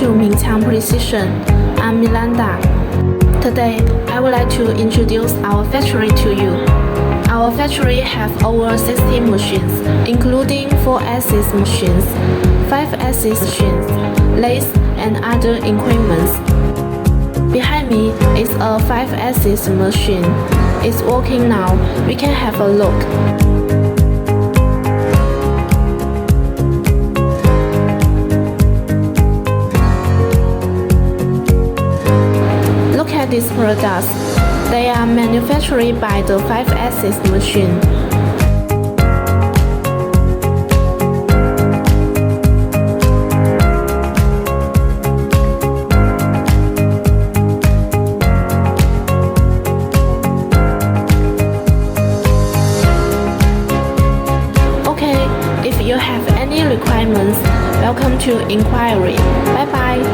to Minchang Precision. I'm Miranda. Today, I would like to introduce our factory to you. Our factory has over 60 machines, including 4-axis machines, 5-axis machines, lathes, and other equipment. Behind me is a 5-axis machine. It's working now. We can have a look. Look at these products. They are manufactured by the 5-axis machine. Okay, if you have any requirements, welcome to inquiry. Bye bye.